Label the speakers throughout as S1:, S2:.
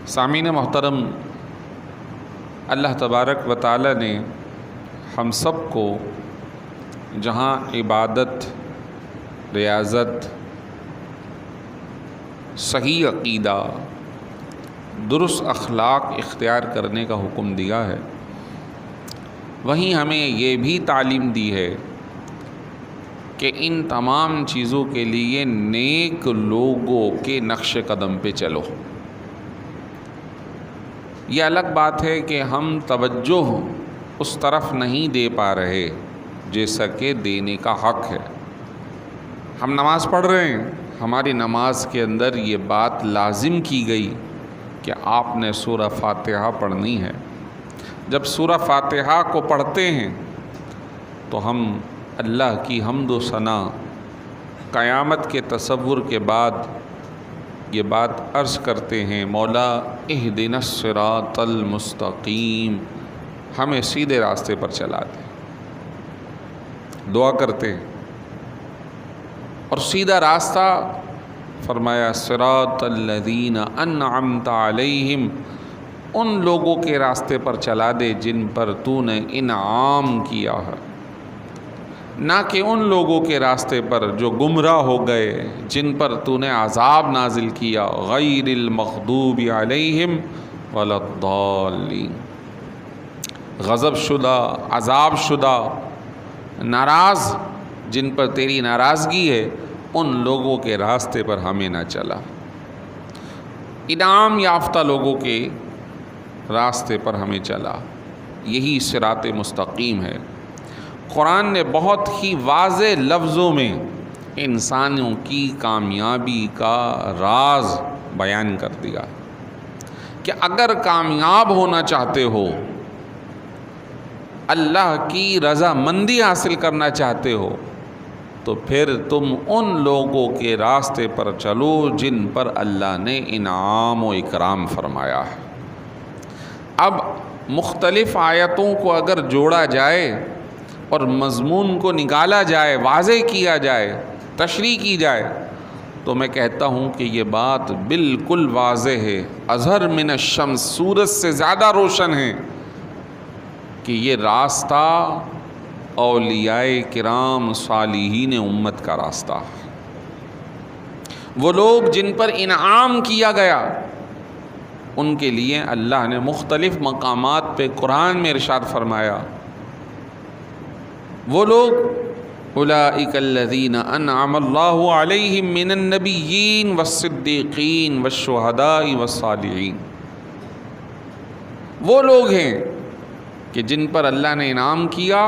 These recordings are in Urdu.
S1: سامعین محترم، اللہ تبارک و تعالی نے ہم سب کو جہاں عبادت، ریاضت، صحیح عقیدہ، درست اخلاق اختیار کرنے کا حکم دیا ہے، وہیں ہمیں یہ بھی تعلیم دی ہے کہ ان تمام چیزوں کے لیے نیک لوگوں کے نقش قدم پہ چلو۔ یہ الگ بات ہے کہ ہم توجہ اس طرف نہیں دے پا رہے جیسا کہ دینے کا حق ہے۔ ہم نماز پڑھ رہے ہیں، ہماری نماز کے اندر یہ بات لازم کی گئی کہ آپ نے سورہ فاتحہ پڑھنی ہے۔ جب سورہ فاتحہ کو پڑھتے ہیں تو ہم اللہ کی حمد و ثنا قیامت کے تصور کے بعد یہ بات عرض کرتے ہیں، مولا اہدنا الصراط المستقیم، ہمیں سیدھے راستے پر چلا دے۔ دعا کرتے ہیں اور سیدھا راستہ فرمایا صراط الذین انعمت علیہم، ان لوگوں کے راستے پر چلا دے جن پر تو نے انعام کیا ہے، نہ کہ ان لوگوں کے راستے پر جو گمراہ ہو گئے، جن پر تو نے عذاب نازل کیا، غیر المغضوب علیہم ولا الضالین، غضب شدہ، عذاب شدہ، ناراض، جن پر تیری ناراضگی ہے، ان لوگوں کے راستے پر ہمیں نہ چلا، انعام یافتہ لوگوں کے راستے پر ہمیں چلا۔ یہی صراط مستقیم ہے۔ قرآن نے بہت ہی واضح لفظوں میں انسانوں کی کامیابی کا راز بیان کر دیا کہ اگر کامیاب ہونا چاہتے ہو، اللہ کی رضامندی حاصل کرنا چاہتے ہو، تو پھر تم ان لوگوں کے راستے پر چلو جن پر اللہ نے انعام و اکرام فرمایا ہے۔ اب مختلف آیتوں کو اگر جوڑا جائے اور مضمون کو نکالا جائے، واضح کیا جائے، تشریح کی جائے، تو میں کہتا ہوں کہ یہ بات بالکل واضح ہے، اظہر من الشمس، سورج سے زیادہ روشن ہے کہ یہ راستہ اولیاء کرام صالحین امت کا راستہ ہے۔ وہ لوگ جن پر انعام کیا گیا، ان کے لیے اللہ نے مختلف مقامات پہ قرآن میں ارشاد فرمایا، وہ لوگ اولئک الذین انعم اللہ علیہم من النبیین والصدیقین والشہداء والصالحین، وہ لوگ ہیں کہ جن پر اللہ نے انعام کیا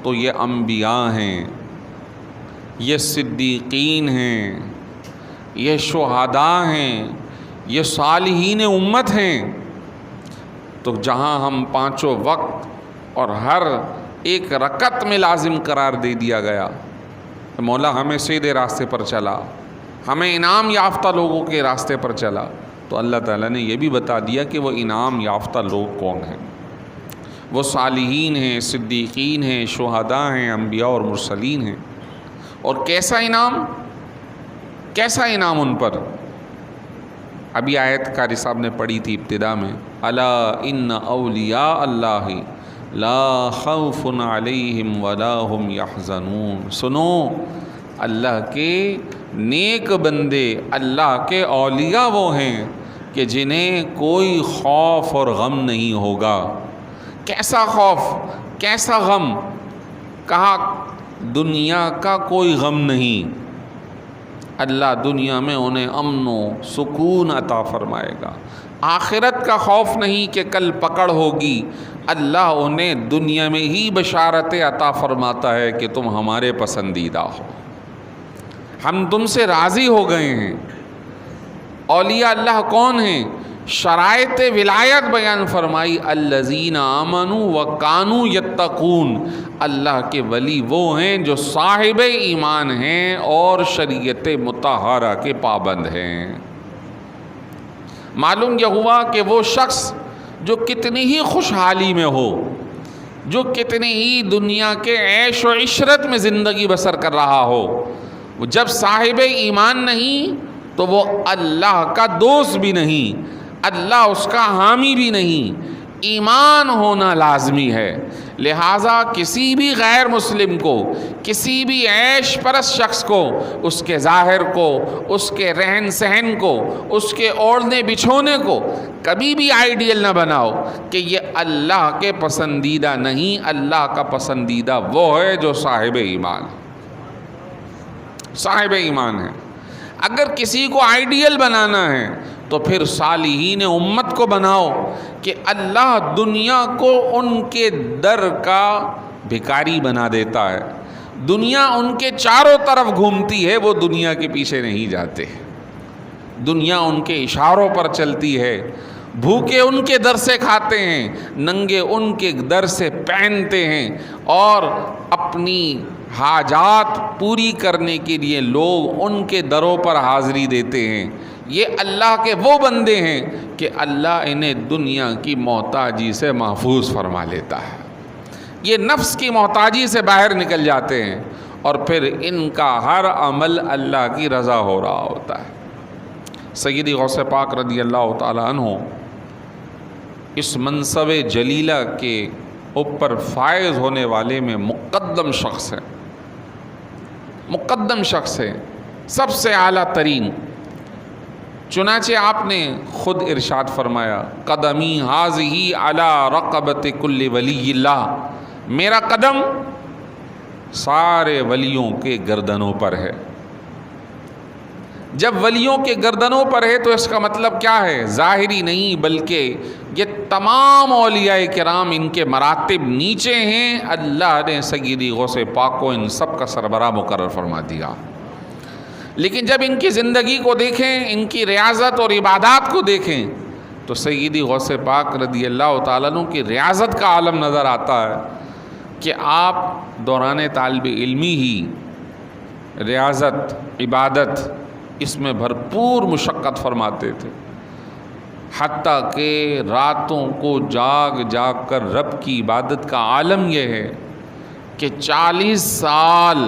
S1: تو یہ انبیاء ہیں، یہ صدیقین ہیں، یہ شہداء ہیں، یہ صالحین امت ہیں۔ تو جہاں ہم پانچوں وقت اور ہر ایک رکعت میں لازم قرار دے دیا گیا، مولا ہمیں سیدھے راستے پر چلا، ہمیں انعام یافتہ لوگوں کے راستے پر چلا، تو اللہ تعالیٰ نے یہ بھی بتا دیا کہ وہ انعام یافتہ لوگ کون ہیں۔ وہ صالحین ہیں، صدیقین ہیں، شہداء ہیں، انبیاء اور مرسلین ہیں۔ اور کیسا انعام ان پر؟ ابھی آیت قاری صاحب نے پڑھی تھی ابتدا میں، الا ان اولیاء اللہ لا خوف علیہم ولا هم یحزنون، سنو اللہ کے نیک بندے، اللہ کے اولیاء وہ ہیں کہ جنہیں کوئی خوف اور غم نہیں ہوگا۔ کیسا خوف، کیسا غم؟ کہا دنیا کا کوئی غم نہیں، اللہ دنیا میں انہیں امن و سکون عطا فرمائے گا۔ آخرت کا خوف نہیں کہ کل پکڑ ہوگی، اللہ انہیں دنیا میں ہی بشارت عطا فرماتا ہے کہ تم ہمارے پسندیدہ ہو، ہم تم سے راضی ہو گئے ہیں۔ اولیاء اللہ کون ہیں؟ شرائط ولایت بیان فرمائی، الذین آمنوا وکانوا یتقون، اللہ کے ولی وہ ہیں جو صاحب ایمان ہیں اور شریعت مطہرہ کے پابند ہیں۔ معلوم یہ ہوا کہ وہ شخص جو کتنی ہی خوشحالی میں ہو، جو کتنی ہی دنیا کے عیش و عشرت میں زندگی بسر کر رہا ہو، وہ جب صاحب ایمان نہیں تو وہ اللہ کا دوست بھی نہیں، اللہ اس کا حامی بھی نہیں، ایمان ہونا لازمی ہے۔ لہٰذا کسی بھی غیر مسلم کو، کسی بھی عیش پرست شخص کو، اس کے ظاہر کو، اس کے رہن سہن کو، اس کے اوڑھنے بچھونے کو کبھی بھی آئیڈیل نہ بناؤ کہ یہ اللہ کے پسندیدہ نہیں۔ اللہ کا پسندیدہ وہ ہے جو صاحب ایمان ہے، صاحب ایمان ہے۔ اگر کسی کو آئیڈیل بنانا ہے تو پھر صالحین امت کو بناؤ کہ اللہ دنیا کو ان کے در کا بھکاری بنا دیتا ہے، دنیا ان کے چاروں طرف گھومتی ہے، وہ دنیا کے پیچھے نہیں جاتے، دنیا ان کے اشاروں پر چلتی ہے، بھوکے ان کے در سے کھاتے ہیں، ننگے ان کے در سے پہنتے ہیں، اور اپنی حاجات پوری کرنے کے لیے لوگ ان کے دروں پر حاضری دیتے ہیں۔ یہ اللہ کے وہ بندے ہیں کہ اللہ انہیں دنیا کی محتاجی سے محفوظ فرما لیتا ہے، یہ نفس کی محتاجی سے باہر نکل جاتے ہیں، اور پھر ان کا ہر عمل اللہ کی رضا ہو رہا ہوتا ہے۔ سیدی غوث پاک رضی اللہ تعالیٰ عنہ اس منصب جلیلہ کے اوپر فائز ہونے والے میں مقدم شخص ہے، مقدم شخص ہے، سب سے اعلیٰ ترین۔ چنانچہ آپ نے خود ارشاد فرمایا، قدمی ہاذہی علی رقبۃ کل ولی اللہ، میرا قدم سارے ولیوں کے گردنوں پر ہے۔ جب ولیوں کے گردنوں پر ہے تو اس کا مطلب کیا ہے؟ ظاہری نہیں، بلکہ یہ تمام اولیاء کرام ان کے مراتب نیچے ہیں، اللہ نے سیدی غوث پاک کو ان سب کا سربراہ مقرر فرما دیا۔ لیکن جب ان کی زندگی کو دیکھیں، ان کی ریاضت اور عبادات کو دیکھیں، تو سیدی غوث پاک رضی اللہ تعالیٰ عنہ کی ریاضت کا عالم نظر آتا ہے کہ آپ دوران طالب علمی ہی ریاضت، عبادت، اس میں بھرپور مشقت فرماتے تھے، حتیٰ کہ راتوں کو جاگ جاگ کر رب کی عبادت کا عالم یہ ہے کہ 40 سال،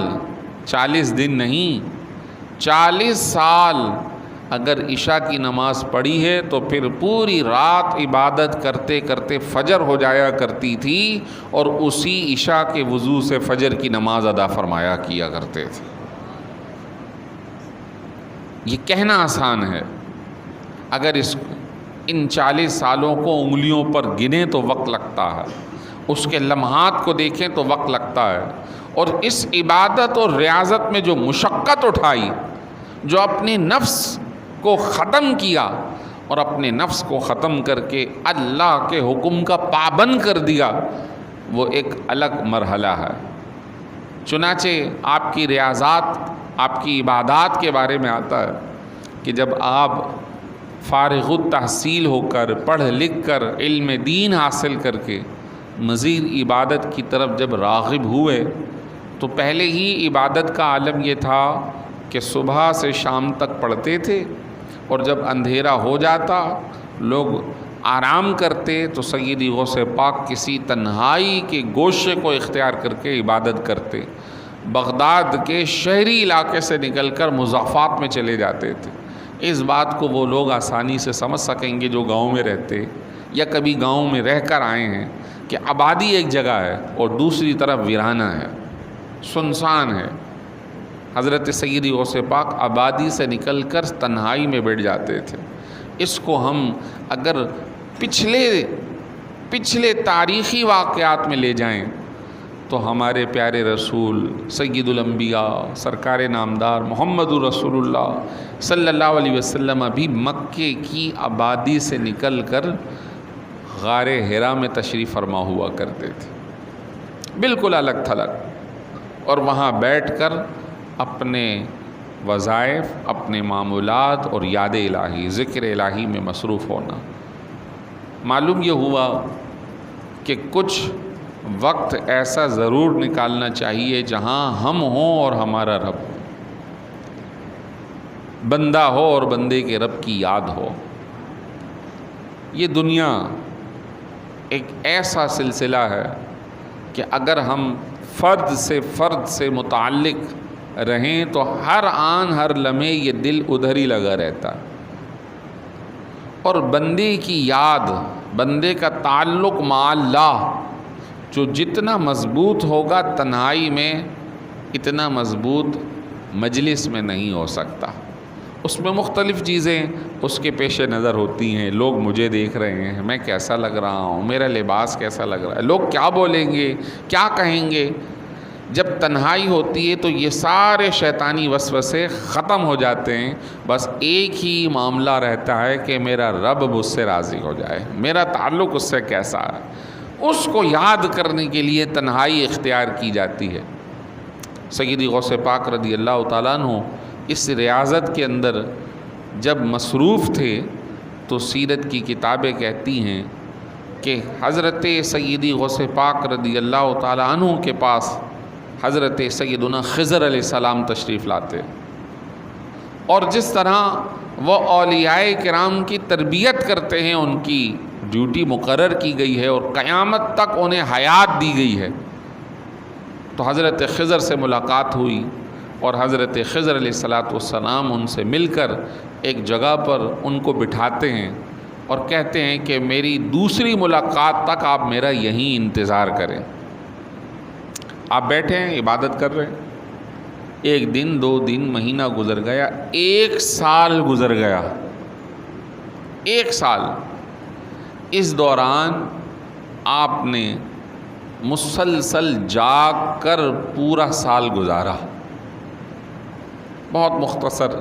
S1: 40 دن نہیں، 40 سال اگر عشاء کی نماز پڑھی ہے تو پھر پوری رات عبادت کرتے کرتے فجر ہو جایا کرتی تھی، اور اسی عشاء کے وضو سے فجر کی نماز ادا فرمایا کیا کرتے تھے۔ یہ کہنا آسان ہے، اگر ان 40 سالوں کو انگلیوں پر گنے تو وقت لگتا ہے، اس کے لمحات کو دیکھیں تو وقت لگتا ہے، اور اس عبادت اور ریاضت میں جو مشقت اٹھائی، جو اپنے نفس کو ختم کیا، اور اپنے نفس کو ختم کر کے اللہ کے حکم کا پابند کر دیا، وہ ایک الگ مرحلہ ہے۔ چنانچہ آپ کی ریاضات، آپ کی عبادات کے بارے میں آتا ہے کہ جب آپ فارغ التحصیل ہو کر، پڑھ لکھ کر، علم دین حاصل کر کے مزید عبادت کی طرف جب راغب ہوئے، تو پہلے ہی عبادت کا عالم یہ تھا کہ صبح سے شام تک پڑھتے تھے، اور جب اندھیرا ہو جاتا، لوگ آرام کرتے، تو سیدی غوث پاک کسی تنہائی کے گوشے کو اختیار کر کے عبادت کرتے، بغداد کے شہری علاقے سے نکل کر مضافات میں چلے جاتے تھے۔ اس بات کو وہ لوگ آسانی سے سمجھ سکیں گے جو گاؤں میں رہتے یا کبھی گاؤں میں رہ کر آئے ہیں، کہ آبادی ایک جگہ ہے اور دوسری طرف ویرانہ ہے، سنسان ہے۔ حضرت سیدی غوث پاک آبادی سے نکل کر تنہائی میں بیٹھ جاتے تھے۔ اس کو ہم اگر پچھلے تاریخی واقعات میں لے جائیں تو ہمارے پیارے رسول سید الانبیاء سرکار نامدار محمد رسول اللہ صلی اللہ علیہ وسلم ابھی مکے کی آبادی سے نکل کر غار حرا میں تشریف فرما ہوا کرتے تھے، بالکل الگ تھلگ، اور وہاں بیٹھ کر اپنے وظائف، اپنے معمولات اور یاد الہی، ذکر الہی میں مصروف ہونا۔ معلوم یہ ہوا کہ کچھ وقت ایسا ضرور نکالنا چاہیے جہاں ہم ہوں اور ہمارا رب، بندہ ہو اور بندے کے رب کی یاد ہو۔ یہ دنیا ایک ایسا سلسلہ ہے کہ اگر ہم فرد سے متعلق رہیں تو ہر آن ہر لمحے یہ دل ادھر ہی لگا رہتا ہے، اور بندے کی یاد، بندے کا تعلق مع اللہ جو جتنا مضبوط ہوگا تنہائی میں، اتنا مضبوط مجلس میں نہیں ہو سکتا۔ اس میں مختلف چیزیں اس کے پیش نظر ہوتی ہیں، لوگ مجھے دیکھ رہے ہیں، میں کیسا لگ رہا ہوں، میرا لباس کیسا لگ رہا ہے، لوگ کیا بولیں گے، کیا کہیں گے۔ جب تنہائی ہوتی ہے تو یہ سارے شیطانی وسوسے ختم ہو جاتے ہیں، بس ایک ہی معاملہ رہتا ہے کہ میرا رب مجھ سے راضی ہو جائے، میرا تعلق اس سے کیسا ہے۔ اس کو یاد کرنے کے لیے تنہائی اختیار کی جاتی ہے۔ سیدی غوث پاک رضی اللہ تعالیٰ عنہ اس ریاضت کے اندر جب مصروف تھے تو سیرت کی کتابیں کہتی ہیں کہ حضرت سیدی غوث پاک رضی اللہ تعالیٰ عنہ کے پاس حضرت سیدنا خضر علیہ السلام تشریف لاتے، اور جس طرح وہ اولیاء کرام کی تربیت کرتے ہیں، ان کی ڈیوٹی مقرر کی گئی ہے اور قیامت تک انہیں حیات دی گئی ہے۔ تو حضرت خضر سے ملاقات ہوئی اور حضرت خضر علیہ السلام ان سے مل کر ایک جگہ پر ان کو بٹھاتے ہیں اور کہتے ہیں کہ میری دوسری ملاقات تک آپ میرا یہیں انتظار کریں۔ آپ بیٹھے ہیں، عبادت کر رہے ہیں، ایک دن، 2 دن، مہینہ گزر گیا، 1 سال گزر گیا، 1 سال۔ اس دوران آپ نے مسلسل جاگ کر پورا سال گزارا، بہت مختصر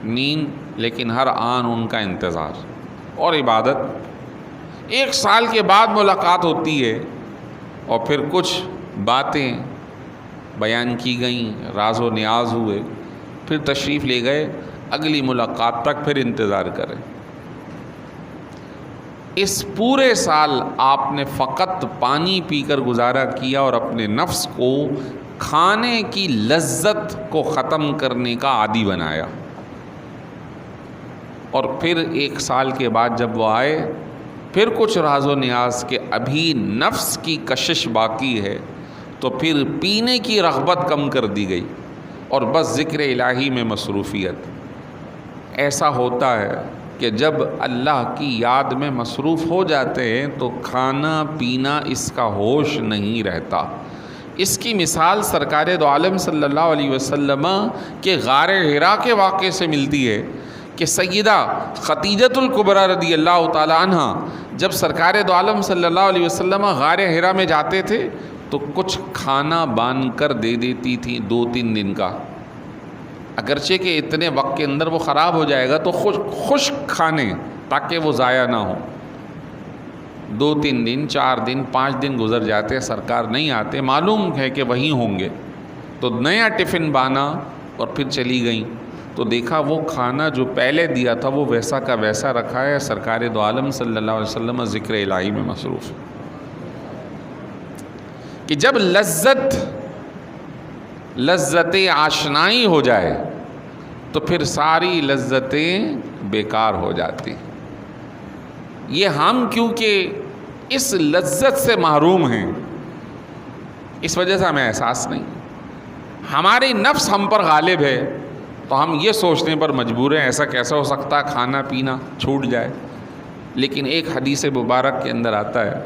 S1: نیند، لیکن ہر آن ان کا انتظار اور عبادت۔ 1 سال کے بعد ملاقات ہوتی ہے اور پھر کچھ باتیں بیان کی گئیں، راز و نیاز ہوئے، پھر تشریف لے گئے، اگلی ملاقات تک پھر انتظار کریں۔ اس پورے سال آپ نے فقط پانی پی کر گزارا کیا اور اپنے نفس کو کھانے کی لذت کو ختم کرنے کا عادی بنایا۔ اور پھر 1 سال کے بعد جب وہ آئے، پھر کچھ راز و نیاز کے ابھی نفس کی کشش باقی ہے، تو پھر پینے کی رغبت کم کر دی گئی اور بس ذکر الہی میں مصروفیت۔ ایسا ہوتا ہے کہ جب اللہ کی یاد میں مصروف ہو جاتے ہیں تو کھانا پینا اس کا ہوش نہیں رہتا۔ اس کی مثال سرکار دو عالم صلی اللہ علیہ وسلم کے غار حرا کے واقعے سے ملتی ہے کہ سیدہ خدیجۃ الکبریٰ رضی اللہ تعالی عنہ جب سرکار دو عالم صلی اللہ علیہ وسلم غار حرا میں جاتے تھے تو کچھ کھانا باندھ کر دے دیتی تھی 2-3 دن کا، اگرچہ کہ اتنے وقت کے اندر وہ خراب ہو جائے گا، تو خشک کھانے تاکہ وہ ضائع نہ ہو۔ 2-3 دن، 4 دن، 5 دن گزر جاتے، سرکار نہیں آتے، معلوم ہے کہ وہیں ہوں گے، تو نیا ٹفن بانا اور پھر چلی گئیں، تو دیکھا وہ کھانا جو پہلے دیا تھا وہ ویسا کا ویسا رکھا ہے، سرکار دو عالم صلی اللہ علیہ وسلم ذکر الہی میں مصروف ہے۔ کہ جب لذت آشنائی ہو جائے تو پھر ساری لذتیں بیکار ہو جاتی۔ یہ ہم کیونکہ اس لذت سے محروم ہیں، اس وجہ سے ہمیں احساس نہیں، ہماری نفس ہم پر غالب ہے، تو ہم یہ سوچنے پر مجبور ہیں ایسا کیسا ہو سکتا ہے کھانا پینا چھوٹ جائے۔ لیکن ایک حدیث مبارک کے اندر آتا ہے،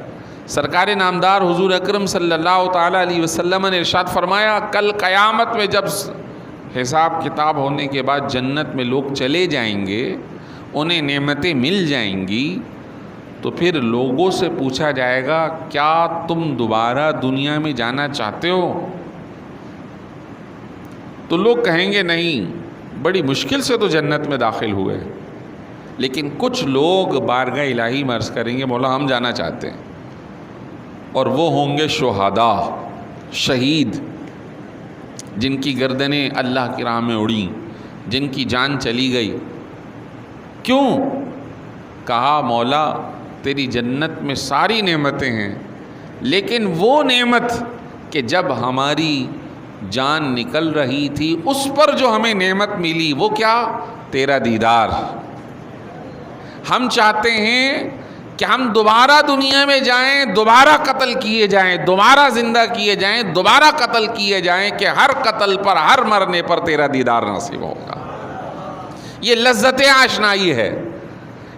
S1: سرکار نامدار حضور اکرم صلی اللہ تعالیٰ علیہ وسلم نے ارشاد فرمایا، کل قیامت میں جب حساب کتاب ہونے کے بعد جنت میں لوگ چلے جائیں گے، انہیں نعمتیں مل جائیں گی، تو پھر لوگوں سے پوچھا جائے گا کیا تم دوبارہ دنیا میں جانا چاہتے ہو؟ تو لوگ کہیں گے نہیں، بڑی مشکل سے تو جنت میں داخل ہوئے، لیکن کچھ لوگ بارگاہ الہی میں عرض کریں گے مولا ہم جانا چاہتے ہیں، اور وہ ہوں گے شہداء، شہید، جن کی گردنیں اللہ کی راہ میں اڑیں، جن کی جان چلی گئی۔ کیوں؟ کہا مولا تیری جنت میں ساری نعمتیں ہیں، لیکن وہ نعمت کہ جب ہماری جان نکل رہی تھی اس پر جو ہمیں نعمت ملی وہ کیا؟ تیرا دیدار۔ ہم چاہتے ہیں کہ ہم دوبارہ دنیا میں جائیں، دوبارہ قتل کیے جائیں، دوبارہ زندہ کیے جائیں، دوبارہ قتل کیے جائیں، کہ ہر قتل پر، ہر مرنے پر تیرا دیدار نصیب ہوگا۔ یہ لذت آشنائی ہے،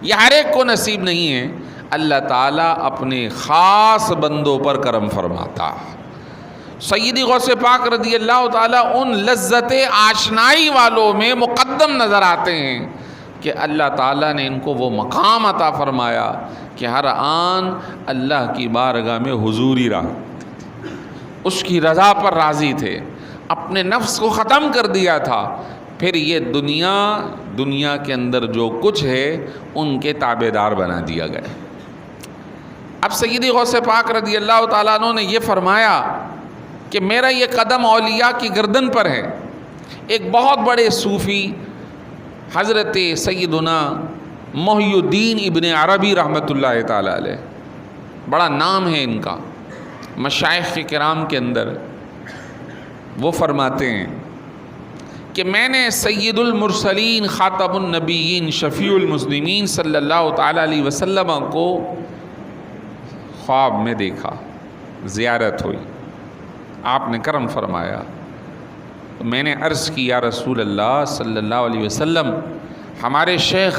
S1: یہ ہر ایک کو نصیب نہیں ہے، اللہ تعالیٰ اپنے خاص بندوں پر کرم فرماتا۔ سیدی غوث پاک رضی اللہ تعالیٰ ان لذت آشنائی والوں میں مقدم نظر آتے ہیں کہ اللہ تعالیٰ نے ان کو وہ مقام عطا فرمایا کہ ہر آن اللہ کی بارگاہ میں حضوری رہا، اس کی رضا پر راضی تھے، اپنے نفس کو ختم کر دیا تھا، پھر یہ دنیا کے اندر جو کچھ ہے ان کے تابعدار بنا دیا گئے۔ اب سیدی غوث پاک رضی اللہ تعالیٰ عنہ نے یہ فرمایا کہ میرا یہ قدم اولیاء کی گردن پر ہے۔ ایک بہت بڑے صوفی حضرت سیدنا محی الدین ابن عربی رحمۃ اللہ تعالیٰ علیہ، بڑا نام ہے ان کا مشائخ کرام کے اندر، وہ فرماتے ہیں کہ میں نے سید المرسلین خاتم النبیین شفیع المسلمین صلی اللہ تعالیٰ علیہ وسلم کو خواب میں دیکھا، زیارت ہوئی، آپ نے کرم فرمایا۔ میں نے عرض کی یا رسول اللہ صلی اللہ علیہ وسلم، ہمارے شیخ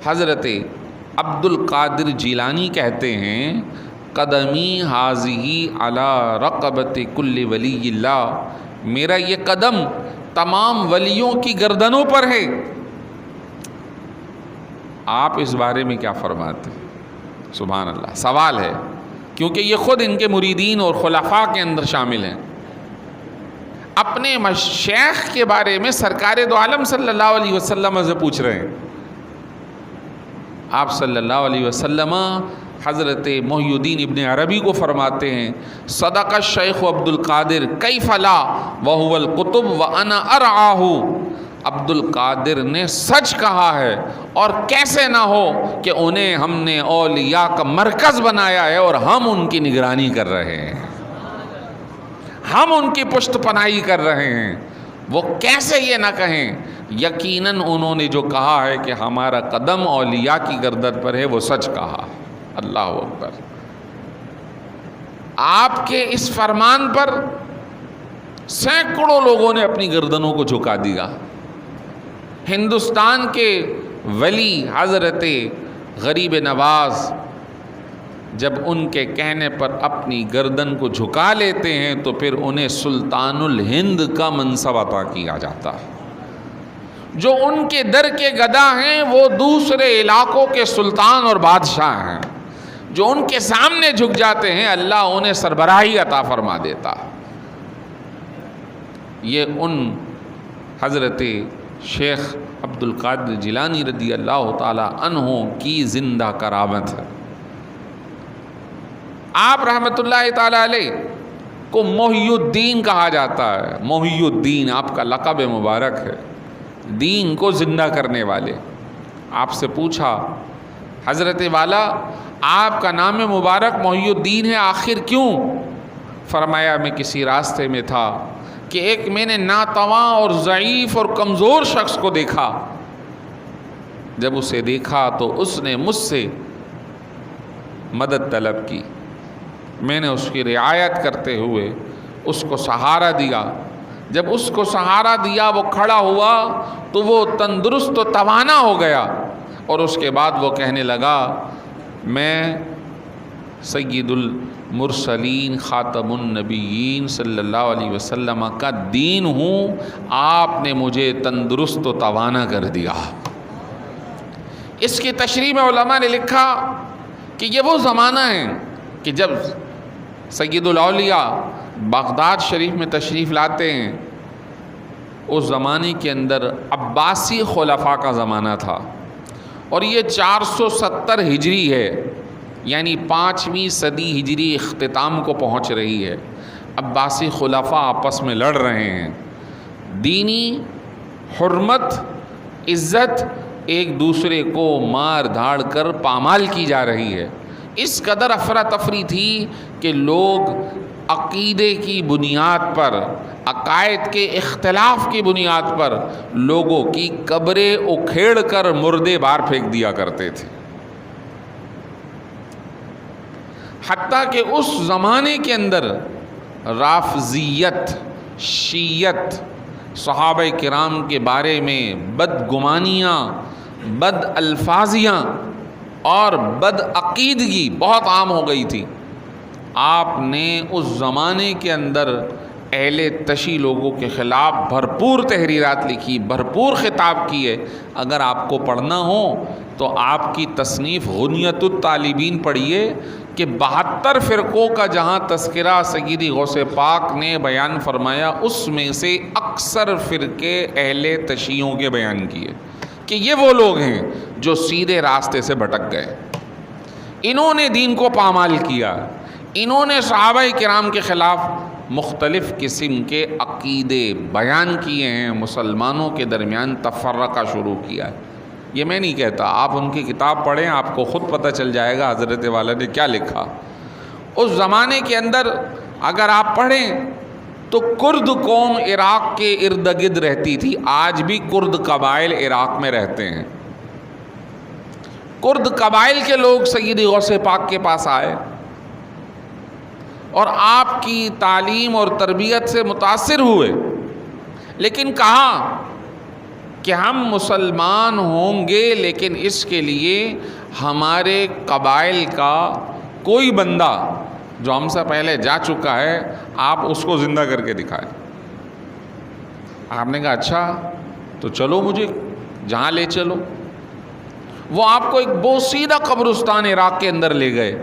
S1: حضرت عبد القادر جیلانی کہتے ہیں قدمی حاضی علی رقبت کل ولی اللہ، میرا یہ قدم تمام ولیوں کی گردنوں پر ہے۔ آپ اس بارے میں کیا فرماتے ہیں؟ سبحان اللہ، سوال ہے، کیونکہ یہ خود ان کے مریدین اور خلفاء کے اندر شامل ہیں۔ اپنے شیخ کے بارے میں سرکار دو عالم صلی اللہ علیہ وسلم سے پوچھ رہے ہیں۔ آپ صلی اللہ علیہ وسلم حضرت محی الدین ابن عربی کو فرماتے ہیں صدق الشیخ عبد القادر کیف لا وہو القطب وانا ارعاہ، عبد القادر نے سچ کہا ہے اور کیسے نہ ہو کہ انہیں ہم نے اولیاء کا مرکز بنایا ہے اور ہم ان کی نگرانی کر رہے ہیں، ہم ان کی پشت پناہی کر رہے ہیں۔ وہ کیسے یہ نہ کہیں، یقیناً انہوں نے جو کہا ہے کہ ہمارا قدم اولیاء کی گردن پر ہے، وہ سچ کہا۔ اللہ اکبر۔ آپ کے اس فرمان پر سینکڑوں لوگوں نے اپنی گردنوں کو جھکا دیا۔ ہندوستان کے ولی حضرت غریب نواز جب ان کے کہنے پر اپنی گردن کو جھکا لیتے ہیں تو پھر انہیں سلطان الہند کا منصب عطا کیا جاتا ہے۔ جو ان کے در کے گدا ہیں وہ دوسرے علاقوں کے سلطان اور بادشاہ ہیں، جو ان کے سامنے جھک جاتے ہیں اللہ انہیں سربراہی عطا فرما دیتا۔ یہ ان حضرت شیخ عبد القادر جیلانی رضی اللہ تعالی عنہ کی زندہ کرامت ہے۔ آپ رحمۃ اللہ تعالی علیہ کو محی الدین کہا جاتا ہے۔ محی الدین آپ کا لقب مبارک ہے، دین کو زندہ کرنے والے۔ آپ سے پوچھا حضرت والا آپ کا نام مبارک محی الدین ہے، آخر کیوں؟ فرمایا میں کسی راستے میں تھا کہ ایک میں نے ناتواں اور ضعیف اور کمزور شخص کو دیکھا، جب اسے دیکھا تو اس نے مجھ سے مدد طلب کی، میں نے اس کی رعایت کرتے ہوئے اس کو سہارا دیا۔ جب اس کو سہارا دیا وہ کھڑا ہوا تو وہ تندرست و توانا ہو گیا، اور اس کے بعد وہ کہنے لگا میں سید المرسلین خاتم النبیین صلی اللہ علیہ وسلم کا دین ہوں، آپ نے مجھے تندرست و توانا کر دیا۔ اس کی تشریح میں علماء نے لکھا کہ یہ وہ زمانہ ہے کہ جب سید الاولیاء بغداد شریف میں تشریف لاتے ہیں، اس زمانے کے اندر عباسی خلفاء کا زمانہ تھا، اور یہ 470 ہجری ہے، یعنی 5ویں صدی ہجری اختتام کو پہنچ رہی ہے۔ عباسی خلفاء آپس میں لڑ رہے ہیں، دینی حرمت عزت ایک دوسرے کو مار دھاڑ کر پامال کی جا رہی ہے۔ اس قدر افراتفری تھی کہ لوگ عقیدے کی بنیاد پر، عقائد کے اختلاف کی بنیاد پر لوگوں کی قبریں اکھیڑ کر مردے بار پھینک دیا کرتے تھے۔ حتیٰ کہ اس زمانے کے اندر رافضیت، شیعت، صحابہ کرام کے بارے میں بدگمانیاں، بد الفاظیاں اور بدعقیدگی بہت عام ہو گئی تھی۔ آپ نے اس زمانے کے اندر اہل تشیع لوگوں کے خلاف بھرپور تحریرات لکھی، بھرپور خطاب کیے۔ اگر آپ کو پڑھنا ہو تو آپ کی تصنیف غنیت الطالبین پڑھیے کہ 72 فرقوں کا جہاں تذکرہ سیدی غوث پاک نے بیان فرمایا، اس میں سے اکثر فرقے اہل تشیعوں کے بیان کیے کہ یہ وہ لوگ ہیں جو سیدھے راستے سے بھٹک گئے، انہوں نے دین کو پامال کیا، انہوں نے صحابہ کرام کے خلاف مختلف قسم کے عقیدے بیان کیے ہیں، مسلمانوں کے درمیان تفرقہ شروع کیا ہے۔ یہ میں نہیں کہتا، آپ ان کی کتاب پڑھیں، آپ کو خود پتہ چل جائے گا حضرت والا نے کیا لکھا۔ اس زمانے کے اندر اگر آپ پڑھیں تو کرد قوم عراق کے ارد گرد رہتی تھی، آج بھی کرد قبائل عراق میں رہتے ہیں۔ کرد قبائل کے لوگ سیدی غوث پاک کے پاس آئے اور آپ کی تعلیم اور تربیت سے متاثر ہوئے، لیکن کہا کہ ہم مسلمان ہوں گے، لیکن اس کے لیے ہمارے قبائل کا کوئی بندہ جو ہم سے پہلے جا چکا ہے، آپ اس کو زندہ کر کے دکھائیں۔ آپ نے کہا اچھا تو چلو مجھے جہاں لے چلو۔ وہ آپ کو ایک بوسیدہ قبرستان عراق کے اندر لے گئے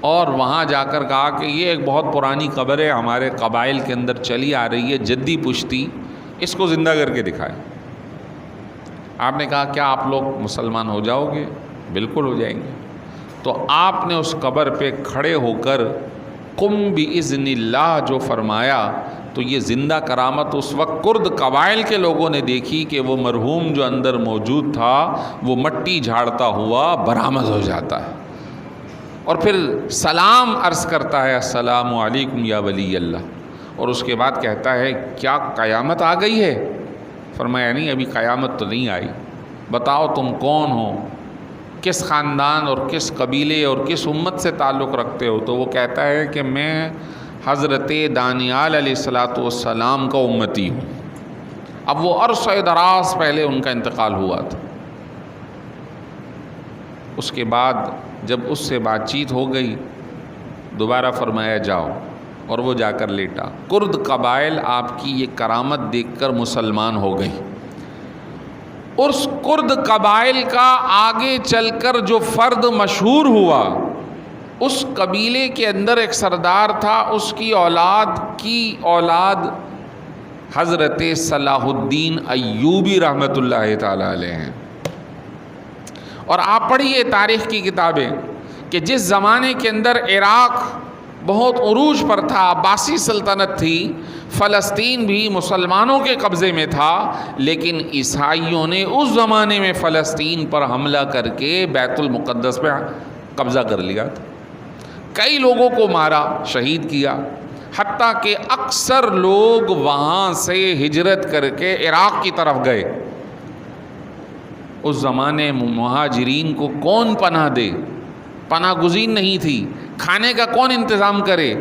S1: اور وہاں جا کر کہا کہ یہ ایک بہت پرانی قبر ہے، ہمارے قبائل کے اندر چلی آ رہی ہے، جدی پشتی، اس کو زندہ کر کے دکھائے۔ آپ نے کہا کیا آپ لوگ مسلمان ہو جاؤ گے؟ بالکل ہو جائیں گے۔ تو آپ نے اس قبر پہ کھڑے ہو کر قم بِإِذْنِ اللہ جو فرمایا، تو یہ زندہ کرامت اس وقت کرد قبائل کے لوگوں نے دیکھی کہ وہ مرحوم جو اندر موجود تھا وہ مٹی جھاڑتا ہوا برآمد ہو جاتا ہے اور پھر سلام عرض کرتا ہے، السلام علیکم یا ولی اللہ، اور اس کے بعد کہتا ہے کیا قیامت آ گئی ہے؟ فرمایا نہیں، ابھی قیامت تو نہیں آئی، بتاؤ تم کون ہو، کس خاندان اور کس قبیلے اور کس امت سے تعلق رکھتے ہو؟ تو وہ کہتا ہے کہ میں حضرت دانیال علیہ السلام کا امتی ہوں۔ اب وہ عرصہ دراز پہلے ان کا انتقال ہوا تھا۔ اس کے بعد جب اس سے بات چیت ہو گئی، دوبارہ فرمایا جاؤ، اور وہ جا کر لیٹا۔ کرد قبائل آپ کی یہ کرامت دیکھ کر مسلمان ہو گئی۔ اس کرد قبائل کا آگے چل کر جو فرد مشہور ہوا، اس قبیلے کے اندر ایک سردار تھا، اس کی اولاد حضرت صلاح الدین ایوبی رحمۃ اللہ تعالی علیہ ہیں۔ اور آپ پڑھیے تاریخ کی کتابیں کہ جس زمانے کے اندر عراق بہت عروج پر تھا، عباسی سلطنت تھی، فلسطین بھی مسلمانوں کے قبضے میں تھا، لیکن عیسائیوں نے اس زمانے میں فلسطین پر حملہ کر کے بیت المقدس پہ قبضہ کر لیا تھا، کئی لوگوں کو مارا، شہید کیا، حتیٰ کہ اکثر لوگ وہاں سے ہجرت کر کے عراق کی طرف گئے۔ اس زمانے مہاجرین کو کون پناہ دے؟ پناہ گزین نہیں تھی، کھانے کا کون انتظام کرے؟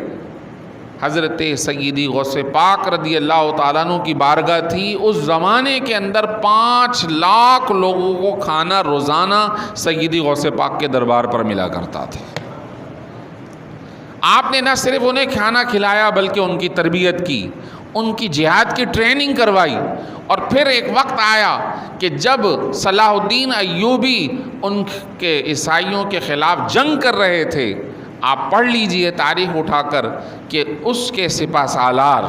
S1: حضرت سیدی غوث پاک رضی اللہ تعالیٰ عنہ کی بارگاہ تھی۔ اس زمانے کے اندر 5 لاکھ لوگوں کو کھانا روزانہ سیدی غوث پاک کے دربار پر ملا کرتا تھا۔ آپ نے نہ صرف انہیں کھانا کھلایا بلکہ ان کی تربیت کی، ان کی جہاد کی ٹریننگ کروائی، اور پھر ایک وقت آیا کہ جب صلاح الدین ایوبی ان کے عیسائیوں کے خلاف جنگ کر رہے تھے، آپ پڑھ لیجئے تاریخ اٹھا کر کہ اس کے سپہ سالار،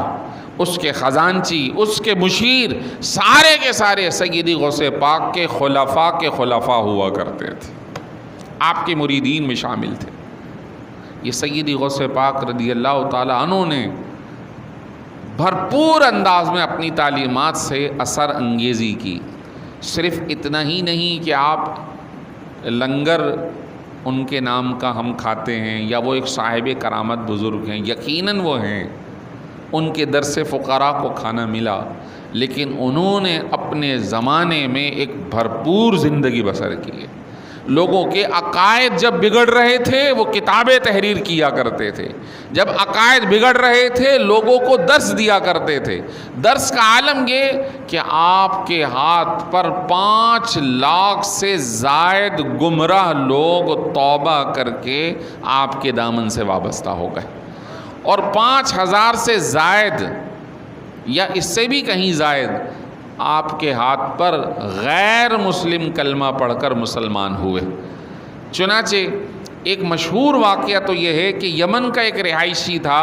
S1: اس کے خزانچی، اس کے مشیر، سارے کے سارے سیدی غوث پاک کے خلفاء ہوا کرتے تھے، آپ کے مریدین میں شامل تھے۔ یہ سیدی غوث پاک رضی اللہ تعالی عنہ نے بھرپور انداز میں اپنی تعلیمات سے اثر انگیزی کی۔ صرف اتنا ہی نہیں کہ آپ لنگر ان کے نام کا ہم کھاتے ہیں یا وہ ایک صاحب کرامت بزرگ ہیں، یقیناً وہ ہیں، ان کے در سے فقراء کو کھانا ملا، لیکن انہوں نے اپنے زمانے میں ایک بھرپور زندگی بسر کی ہے۔ لوگوں کے عقائد جب بگڑ رہے تھے وہ کتابیں تحریر کیا کرتے تھے، جب عقائد بگڑ رہے تھے لوگوں کو درس دیا کرتے تھے۔ درس کا عالم یہ کہ آپ کے ہاتھ پر 5 لاکھ سے زائد گمراہ لوگ توبہ کر کے آپ کے دامن سے وابستہ ہو گئے، اور 5000 سے زائد یا اس سے بھی کہیں زائد آپ کے ہاتھ پر غیر مسلم کلمہ پڑھ کر مسلمان ہوئے۔ چنانچہ ایک مشہور واقعہ تو یہ ہے کہ یمن کا ایک رہائشی تھا،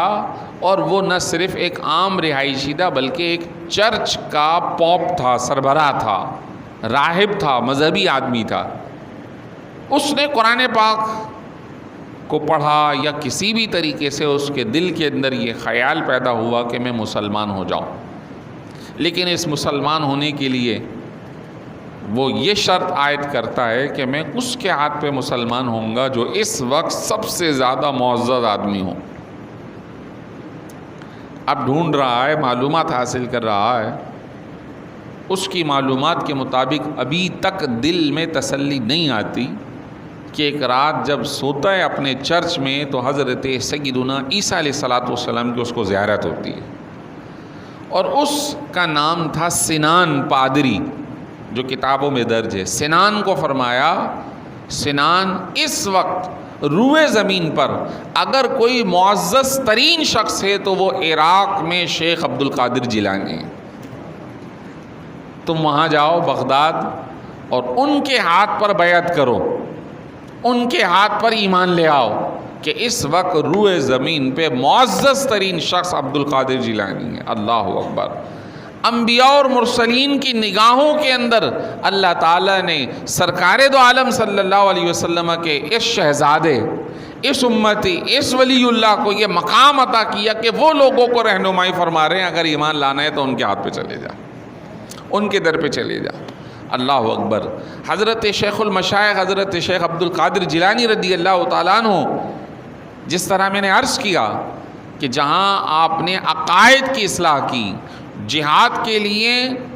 S1: اور وہ نہ صرف ایک عام رہائشی تھا بلکہ ایک چرچ کا پوپ تھا، سربراہ تھا، راہب تھا، مذہبی آدمی تھا۔ اس نے قرآن پاک کو پڑھا یا کسی بھی طریقے سے اس کے دل کے اندر یہ خیال پیدا ہوا کہ میں مسلمان ہو جاؤں، لیکن اس مسلمان ہونے کے لیے وہ یہ شرط عائد کرتا ہے کہ میں اس کے ہاتھ پہ مسلمان ہوں گا جو اس وقت سب سے زیادہ معزز آدمی ہوں۔ اب ڈھونڈ رہا ہے، معلومات حاصل کر رہا ہے، اس کی معلومات کے مطابق ابھی تک دل میں تسلی نہیں آتی کہ ایک رات جب سوتا ہے اپنے چرچ میں تو حضرت سیدنا عیسیٰ علیہ السلام کی اس کو زیارت ہوتی ہے، اور اس کا نام تھا سنان پادری، جو کتابوں میں درج ہے۔ سنان کو فرمایا، سنان اس وقت روئے زمین پر اگر کوئی معزز ترین شخص ہے تو وہ عراق میں شیخ عبد القادر جیلانی ہے۔ تم وہاں جاؤ بغداد اور ان کے ہاتھ پر بیعت کرو، ان کے ہاتھ پر ایمان لے آؤ کہ اس وقت روئے زمین پہ معزز ترین شخص عبد القادر جیلانی ہے۔ اللہ اکبر! انبیاء اور مرسلین کی نگاہوں کے اندر اللہ تعالیٰ نے سرکار دو عالم صلی اللہ علیہ وسلم کے اس شہزادے، اس امتی، اس ولی اللہ کو یہ مقام عطا کیا کہ وہ لوگوں کو رہنمائی فرما رہے ہیں اگر ایمان لانا ہے تو ان کے ہاتھ پہ چلے جا، ان کے در پہ چلے جا۔ اللہ اکبر! حضرت شیخ المشائخ حضرت شیخ عبد القادر جیلانی رضی اللہ تعالیٰ عنہ، جس طرح میں نے عرض کیا کہ جہاں آپ نے عقائد کی اصلاح کی، جہاد کے لیے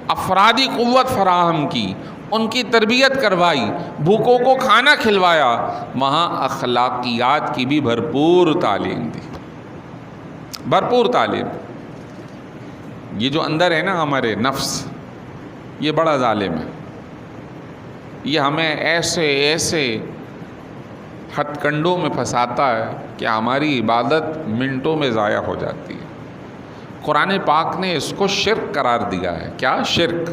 S1: افرادی قوت فراہم کی، ان کی تربیت کروائی، بھوکوں کو کھانا کھلوایا، وہاں اخلاقیات کی بھی بھرپور تعلیم دی، بھرپور تعلیم۔ یہ جو اندر ہے نا ہمارے نفس، یہ بڑا ظالم ہے، یہ ہمیں ایسے ایسے ہتھ کنڈوں میں پھنساتا ہے کہ ہماری عبادت منٹوں میں ضائع ہو جاتی ہے۔ قرآن پاک نے اس کو شرک قرار دیا ہے۔ کیا شرک؟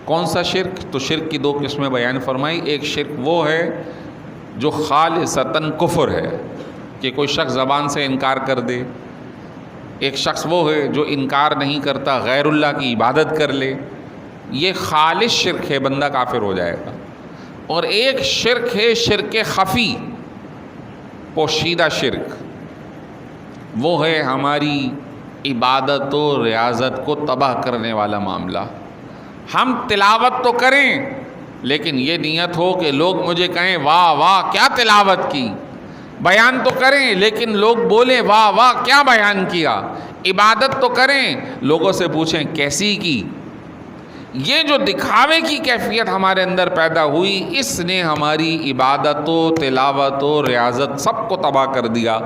S1: کون سا شرک؟ تو شرک کی 2 قسمیں بیان فرمائی۔ ایک شرک وہ ہے جو خالصتاً کفر ہے کہ کوئی شخص زبان سے انکار کر دے، ایک شخص وہ ہے جو انکار نہیں کرتا، غیر اللہ کی عبادت کر لے، یہ خالص شرک ہے، بندہ کافر ہو جائے گا۔ اور ایک شرک ہے شرک خفی، پوشیدہ شرک، وہ ہے ہماری عبادت و ریاضت کو تباہ کرنے والا معاملہ۔ ہم تلاوت تو کریں لیکن یہ نیت ہو کہ لوگ مجھے کہیں واہ واہ کیا تلاوت کی، بیان تو کریں لیکن لوگ بولیں واہ واہ کیا بیان کیا، عبادت تو کریں لوگوں سے پوچھیں کیسی کی۔ یہ جو دکھاوے کی کیفیت ہمارے اندر پیدا ہوئی، اس نے ہماری عبادت و تلاوت و ریاضت سب کو تباہ کر دیا۔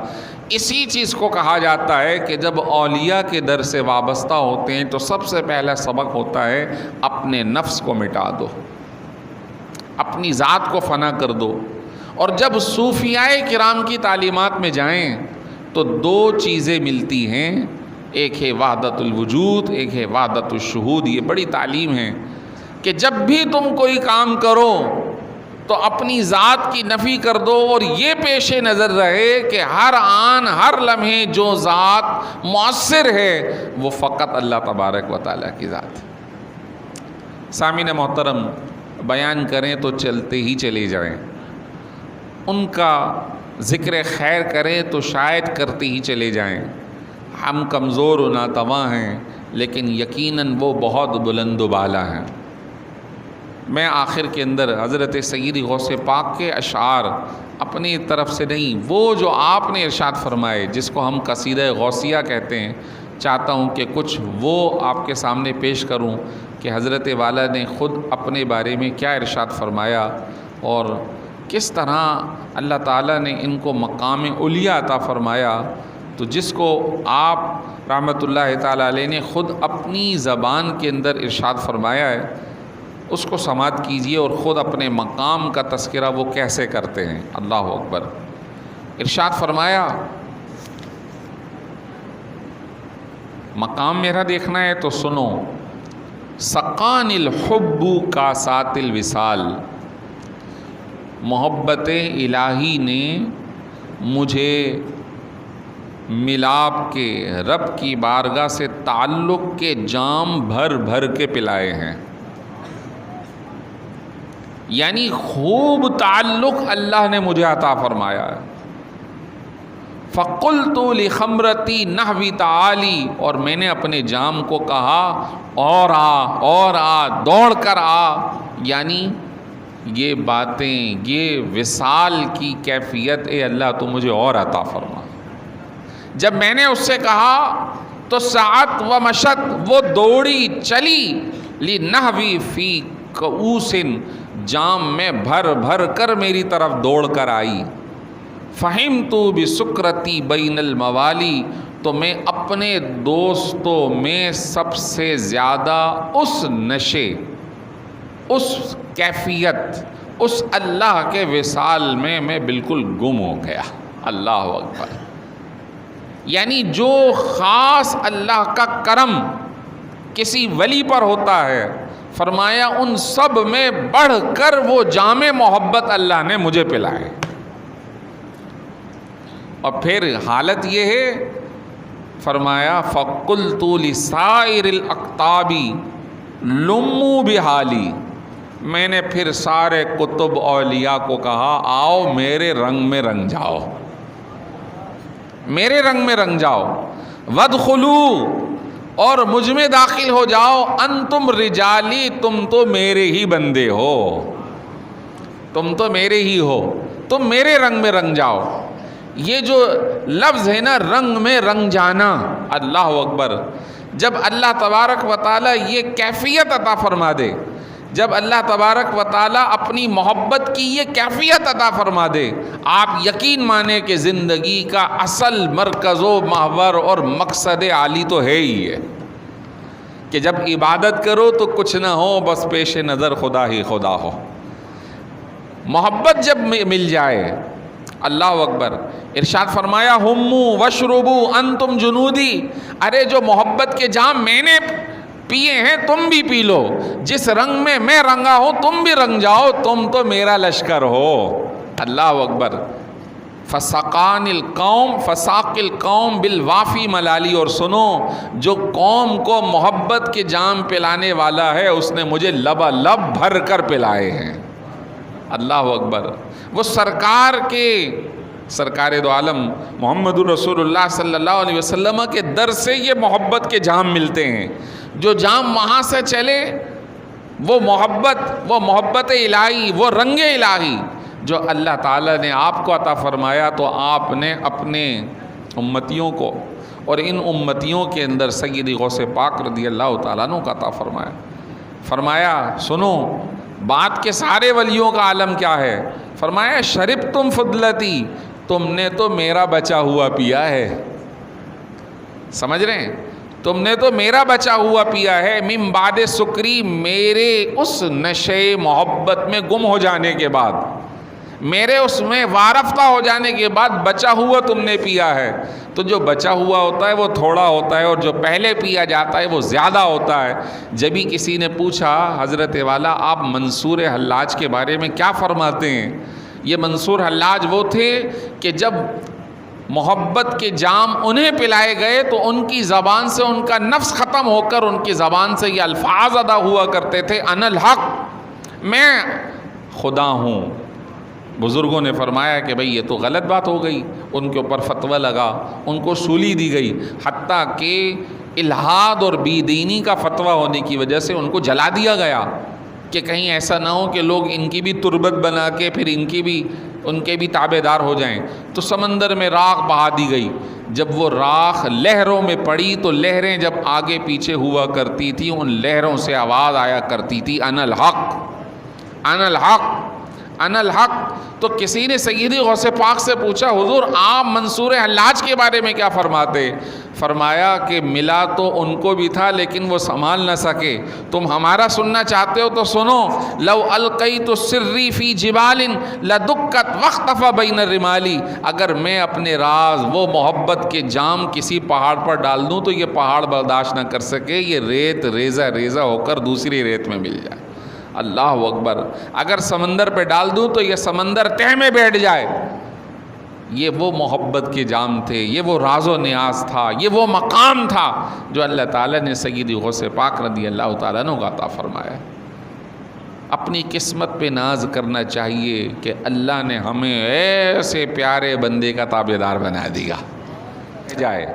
S1: اسی چیز کو کہا جاتا ہے کہ جب اولیاء کے در سے وابستہ ہوتے ہیں تو سب سے پہلا سبق ہوتا ہے اپنے نفس کو مٹا دو، اپنی ذات کو فنا کر دو۔ اور جب صوفیاء کرام کی تعلیمات میں جائیں تو 2 چیزیں ملتی ہیں، ایک ہے وحدت الوجود، ایک ہے وحدت الشہود۔ یہ بڑی تعلیم ہے کہ جب بھی تم کوئی کام کرو تو اپنی ذات کی نفی کر دو اور یہ پیش نظر رہے کہ ہر آن ہر لمحے جو ذات مؤثر ہے وہ فقط اللہ تبارک و تعالیٰ کی ذات ہے۔ سامعین محترم، بیان کریں تو چلتے ہی چلے جائیں، ان کا ذکر خیر کریں تو شاید کرتے ہی چلے جائیں۔ ہم کمزور و ناتواں ہیں لیکن یقیناً وہ بہت بلند و بالا ہیں۔ میں آخر کے اندر حضرت سیدی غوث پاک کے اشعار اپنی طرف سے نہیں، وہ جو آپ نے ارشاد فرمائے جس کو ہم قصیدہ غوثیہ کہتے ہیں، چاہتا ہوں کہ کچھ وہ آپ کے سامنے پیش کروں کہ حضرت والا نے خود اپنے بارے میں کیا ارشاد فرمایا اور کس طرح اللہ تعالیٰ نے ان کو مقام علیٰ عطا فرمایا، تو جس کو آپ رحمۃ اللہ تعالیٰ علیہ نے خود اپنی زبان کے اندر ارشاد فرمایا ہے، اس کو سماعت کیجئے اور خود اپنے مقام کا تذکرہ وہ کیسے کرتے ہیں۔ اللہ اکبر۔ ارشاد فرمایا، مقام میرا دیکھنا ہے تو سنو، سقان الحب کاسات الوصال، محبت الہی نے مجھے ملاپ کے، رب کی بارگاہ سے تعلق کے جام بھر بھر کے پلائے ہیں، یعنی خوب تعلق اللہ نے مجھے عطا فرمایا ہے۔ فَقُلْتُ لِخَمْرَتِي نَحْوِ تَعَالِي، اور میں نے اپنے جام کو کہا اور آ دوڑ کر آ، یعنی یہ باتیں، یہ وصال کی کیفیت اے اللہ تو مجھے اور عطا فرما۔ جب میں نے اس سے کہا تو سعت و مشت، وہ دوڑی چلی، لِنَحْوِ فِي كَؤُوسٍ، جام میں بھر بھر کر میری طرف دوڑ کر آئی۔ فہمت بسکرتی بین الموالی، تو میں اپنے دوستوں میں سب سے زیادہ اس نشے، اس کیفیت، اس اللہ کے وصال میں بالکل گم ہو گیا۔ اللہ اکبر۔ یعنی جو خاص اللہ کا کرم کسی ولی پر ہوتا ہے، فرمایا ان سب میں بڑھ کر وہ جام محبت اللہ نے مجھے پلائے۔ اور پھر حالت یہ ہے، فرمایا فَقُلْتُ لِسَائِرِ الْأَقْطَابِ لُمُّوا بِحَالِي، میں نے پھر سارے کتب اولیاء کو کہا آؤ میرے رنگ میں رنگ جاؤ، میرے رنگ میں رنگ جاؤ، وَادْخُلُوا، اور مجھ میں داخل ہو جاؤ، انتم رجالی، تم تو میرے ہی بندے ہو، تم تو میرے ہی ہو، تم میرے رنگ میں رنگ جاؤ۔ یہ جو لفظ ہے نا، رنگ میں رنگ جانا، اللہ اکبر، جب اللہ تبارک و تعالیٰ یہ کیفیت عطا فرما دے، جب اللہ تبارک و تعالیٰ اپنی محبت کی یہ کیفیت عطا فرما دے، آپ یقین مانیں کہ زندگی کا اصل مرکز و محور اور مقصد عالی تو ہے ہی ہے کہ جب عبادت کرو تو کچھ نہ ہو، بس پیش نظر خدا ہی خدا ہو۔ محبت جب مل جائے، اللہ اکبر، ارشاد فرمایا ہمو وشربو انتم جنودی، ارے جو محبت کے جام میں نے پیے ہیں تم بھی پی لو، جس رنگ میں میں رنگا ہوں تم بھی رنگ جاؤ، تم تو میرا لشکر ہو۔ اللہ اکبر۔ فسقان القوم، فساق القوم بالوافی ملالی، اور سنو، جو قوم کو محبت کے جام پلانے والا ہے اس نے مجھے لبا بھر کر پلائے ہیں۔ اللہ اکبر۔ وہ سرکار دو عالم محمد الرسول اللہ صلی اللہ علیہ وسلم کے در سے یہ محبت کے جام ملتے ہیں، جو جام وہاں سے چلے، وہ محبت الہی، وہ رنگ الہی جو اللہ تعالیٰ نے آپ کو عطا فرمایا، تو آپ نے اپنے امتیوں کو، اور ان امتیوں کے اندر سیدی غوث پاک رضی اللہ تعالیٰ عنہ کا عطا فرمایا۔ فرمایا سنو، بات کے سارے ولیوں کا عالم کیا ہے؟ فرمایا شربتم فضلتی، تم نے تو میرا بچا ہوا پیا ہے، سمجھ رہے ہیں؟ تم نے تو میرا بچا ہوا پیا ہے، من بعد سکری، میرے اس نشے محبت میں گم ہو جانے کے بعد، میرے اس میں وارفتہ ہو جانے کے بعد بچا ہوا تم نے پیا ہے۔ تو جو بچا ہوا ہوتا ہے وہ تھوڑا ہوتا ہے، اور جو پہلے پیا جاتا ہے وہ زیادہ ہوتا ہے۔ جب ہی کسی نے پوچھا حضرت والا آپ منصور حلاج کے بارے میں کیا فرماتے ہیں؟ یہ منصور حلاج وہ تھے کہ جب محبت کے جام انہیں پلائے گئے تو ان کی زبان سے ان کا نفس ختم ہو کر ان کی زبان سے یہ الفاظ ادا ہوا کرتے تھے، انا الحق، میں خدا ہوں۔ بزرگوں نے فرمایا کہ بھئی یہ تو غلط بات ہو گئی، ان کے اوپر فتویٰ لگا، ان کو سولی دی گئی، حتیٰ کہ الحاد اور بی دینی کا فتویٰ ہونے کی وجہ سے ان کو جلا دیا گیا کہ کہیں ایسا نہ ہو کہ لوگ ان کی بھی تربت بنا کے پھر ان کے بھی تابع دار ہو جائیں۔ تو سمندر میں راکھ بہا دی گئی۔ جب وہ راکھ لہروں میں پڑی تو لہریں جب آگے پیچھے ہوا کرتی تھیں، ان لہروں سے آواز آیا کرتی تھی، انا الحق، انا الحق، انا الحق. تو کسی نے سیدی غوث پاک سے پوچھا حضور آپ منصور حلاج کے بارے میں کیا فرماتے؟ فرمایا کہ ملا تو ان کو بھی تھا لیکن وہ سنبھال نہ سکے. تم ہمارا سننا چاہتے ہو تو سنو. لو القیت سری فی جبال لدکت واختفى بین الرمال. اگر میں اپنے راز وہ محبت کے جام کسی پہاڑ پر ڈال دوں تو یہ پہاڑ برداشت نہ کر سکے, یہ ریت ریزہ ریزہ ہو کر دوسری ریت میں مل جائے. اللہ اکبر. اگر سمندر پہ ڈال دوں تو یہ سمندر تہ میں بیٹھ جائے. یہ وہ محبت کے جام تھے, یہ وہ راز و نیاز تھا, یہ وہ مقام تھا جو اللہ تعالیٰ نے سیدی غوث پاک رضی اللہ تعالیٰ عنہ کو عطا فرمایا. اپنی قسمت پہ ناز کرنا چاہیے کہ اللہ نے ہمیں ایسے پیارے بندے کا تابعدار بنا دیا جائے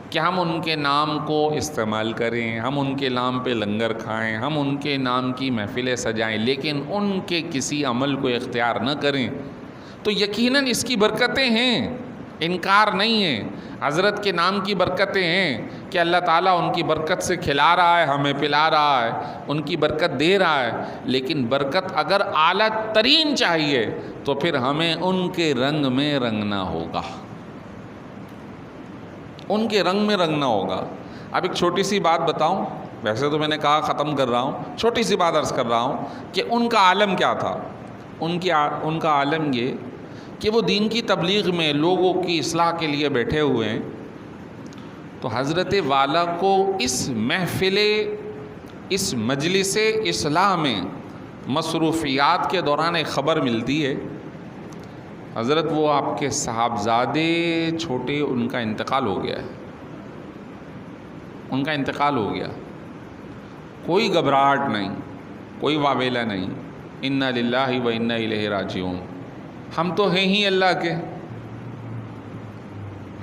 S1: کہ ہم ان کے نام کو استعمال کریں, ہم ان کے نام پہ لنگر کھائیں, ہم ان کے نام کی محفلیں سجائیں, لیکن ان کے کسی عمل کو اختیار نہ کریں. تو یقیناً اس کی برکتیں ہیں, انکار نہیں ہے. حضرت کے نام کی برکتیں ہیں کہ اللہ تعالیٰ ان کی برکت سے کھلا رہا ہے, ہمیں پلا رہا ہے, ان کی برکت دے رہا ہے. لیکن برکت اگر اعلیٰ ترین چاہیے تو پھر ہمیں ان کے رنگ میں رنگنا ہوگا, ان کے رنگ میں رنگنا ہوگا. اب ایک چھوٹی سی بات بتاؤں, ویسے تو میں نے کہا ختم کر رہا ہوں, چھوٹی سی بات عرض کر رہا ہوں کہ ان کا عالم کیا تھا. ان کا عالم یہ کہ وہ دین کی تبلیغ میں لوگوں کی اصلاح کے لیے بیٹھے ہوئے ہیں. تو حضرت والا کو اس محفل, اس مجلس اصلاح میں مصروفیات کے دوران ایک خبر ملتی ہے. حضرت وہ آپ کے صاحبزادے چھوٹے, ان کا انتقال ہو گیا ہے, ان کا انتقال ہو گیا. کوئی گھبراہٹ نہیں, کوئی واویلا نہیں. انا للہ و انا الیہ راجعون. ہم تو ہیں ہی اللہ کے,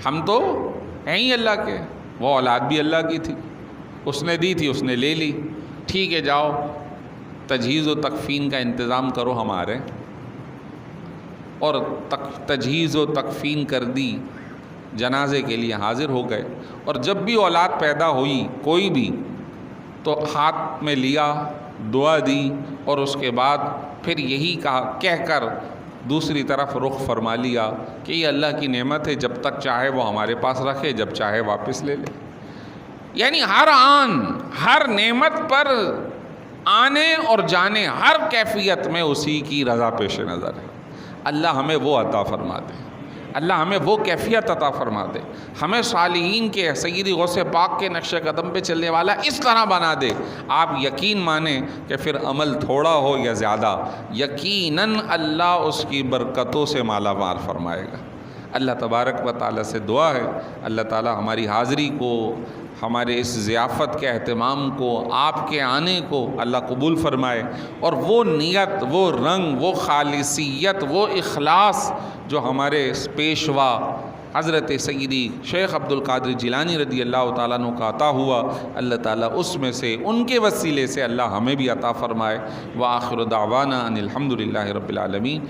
S1: ہم تو ہیں ہی اللہ کے. وہ اولاد بھی اللہ کی تھی, اس نے دی تھی, اس نے لے لی. ٹھیک ہے جاؤ تجہیز و تکفین کا انتظام کرو ہمارے. اور تجہیز و تکفین کر دی, جنازے کے لیے حاضر ہو گئے. اور جب بھی اولاد پیدا ہوئی کوئی بھی, تو ہاتھ میں لیا, دعا دی, اور اس کے بعد پھر یہی کہہ کر دوسری طرف رخ فرما لیا کہ یہ اللہ کی نعمت ہے, جب تک چاہے وہ ہمارے پاس رکھے, جب چاہے واپس لے لے. یعنی ہر آن, ہر نعمت پر آنے اور جانے, ہر کیفیت میں اسی کی رضا پیش نظر ہے. اللہ ہمیں وہ عطا فرما دے, اللہ ہمیں وہ کیفیت عطا فرما دے, ہمیں صالحین کے سیدی غوث پاک کے نقش قدم پہ چلنے والا اس طرح بنا دے. آپ یقین مانیں کہ پھر عمل تھوڑا ہو یا زیادہ, یقیناً اللہ اس کی برکتوں سے مالا مال فرمائے گا. اللہ تبارک و تعالیٰ سے دعا ہے اللہ تعالیٰ ہماری حاضری کو, ہمارے اس ضیافت کے اہتمام کو, آپ کے آنے کو اللہ قبول فرمائے. اور وہ نیت, وہ رنگ, وہ خالصیت, وہ اخلاص جو ہمارے پیشوا حضرت سیدی شیخ عبد القادر جیلانی رضی اللہ تعالیٰ عنہ کا عطا ہوا, اللہ تعالیٰ اس میں سے, ان کے وسیلے سے اللہ ہمیں بھی عطا فرمائے. وآخر دعوانا ان الحمد للہ رب العالمین.